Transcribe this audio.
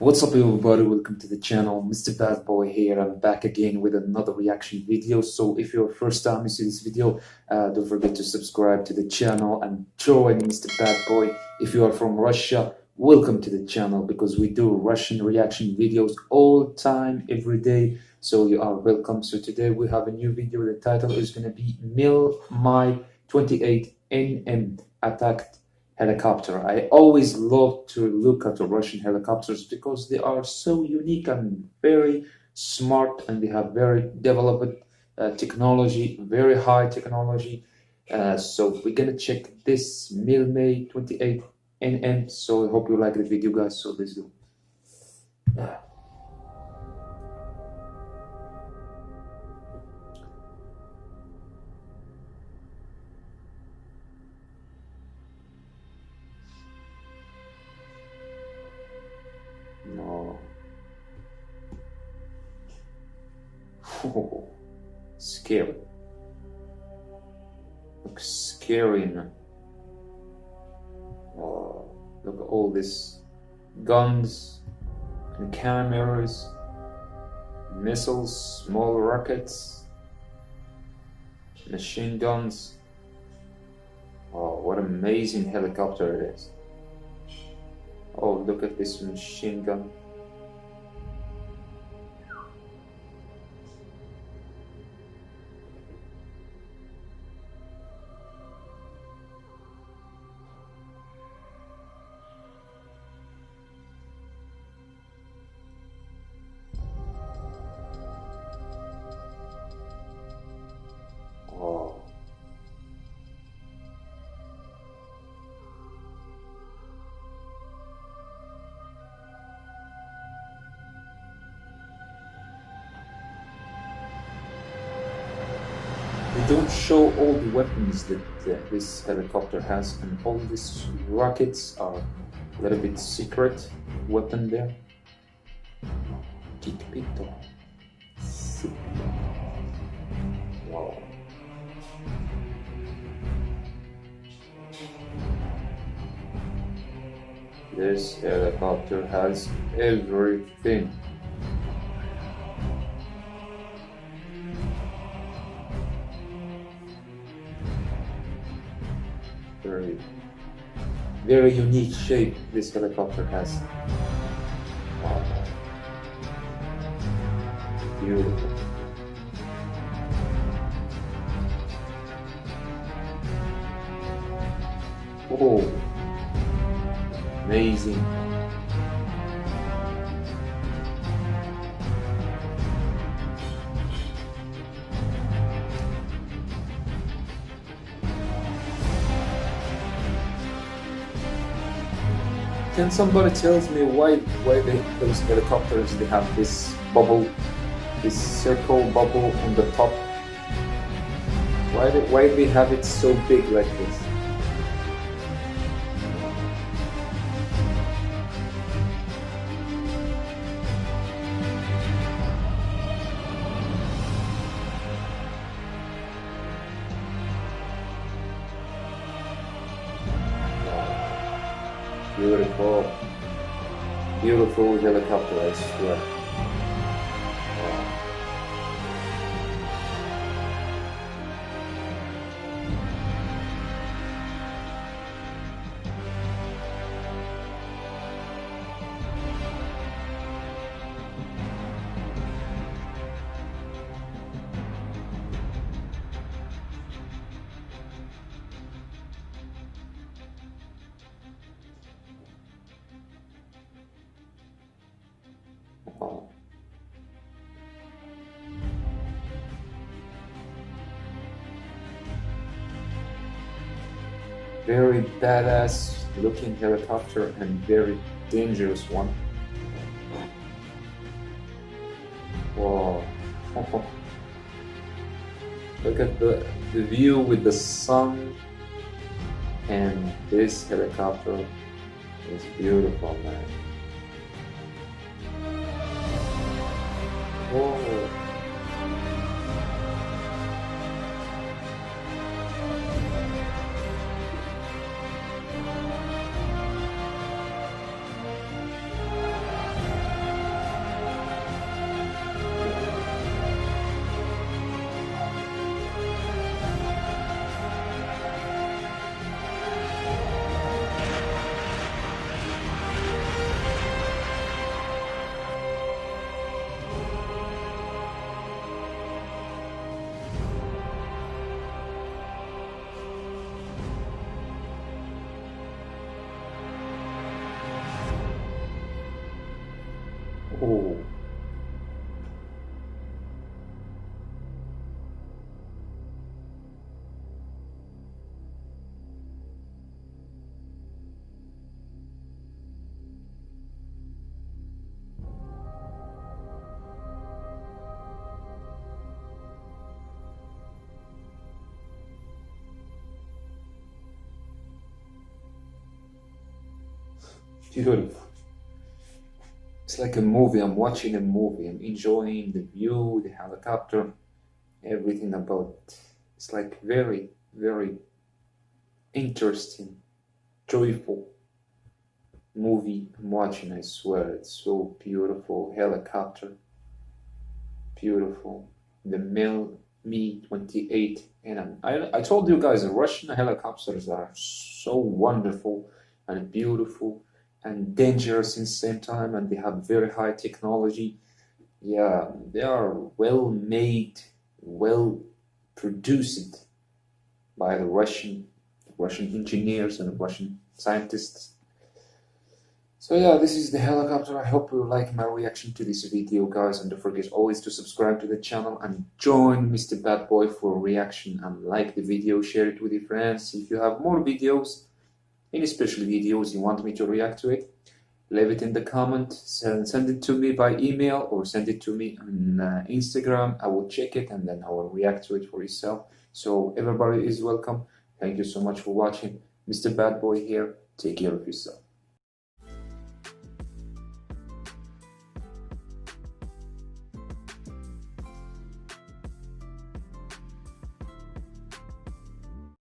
What's up everybody, welcome to the channel. Mr. Bad Boy here. I'm back again with another reaction video. So if you're first time you see this video, don't forget to subscribe to the channel and join Mr. Bad Boy. If you are from Russia, welcome to the channel because we do Russian reaction videos all time, every day. So you are welcome. So today we have a new video. The title is going to be Mi-28NM attacked helicopter. I always love to look at the Russian helicopters because they are so unique and very smart, and they have very developed technology, very high technology. So we're gonna check this Mi-28NM. So I hope you like the video, guys. So let's go. No. Oh, scary. Looks scary now. Oh, look at all these guns and cameras, missiles, small rockets, machine guns. Oh, what an amazing helicopter it is. Oh, look at this machine gun. Oh. They don't show all the weapons that this helicopter has, and all these rockets are a little bit secret weapon there. Chiquito. Wow. This helicopter has everything. Very unique shape this helicopter has. Wow. Beautiful. Oh, amazing. Can somebody tells me why those helicopters, they have this bubble, this circle bubble on the top? Why they have it so big like this? Beautiful, beautiful helicopter, I swear. Wow. Wow. Very badass looking helicopter and very dangerous one. Wow. Look at the view with the sun, and this helicopter is beautiful, man. Whoa. Oh, beautiful. It's like a movie. I'm watching a movie. I'm enjoying the view, the helicopter, everything about it. It's like very, very interesting, joyful movie I'm watching. I swear, it's so beautiful. Helicopter, beautiful. The Mi-28NM. I told you guys, the Russian helicopters are so wonderful and beautiful and dangerous in the same time, and they have very high technology. Yeah, they are well made, well produced by the Russian engineers and Russian scientists. So yeah, this is the helicopter. I hope you like my reaction to this video, guys, and don't forget always to subscribe to the channel and join Mr. Bad Boy for reaction, and like the video, share it with your friends. If you have more videos, any special videos you want me to react to it, leave it in the comment, send it to me by email or send it to me on Instagram. I will check it and then I will react to it for yourself. So everybody is welcome. Thank you so much for watching. Mr. Bad Boy here. Take care of yourself.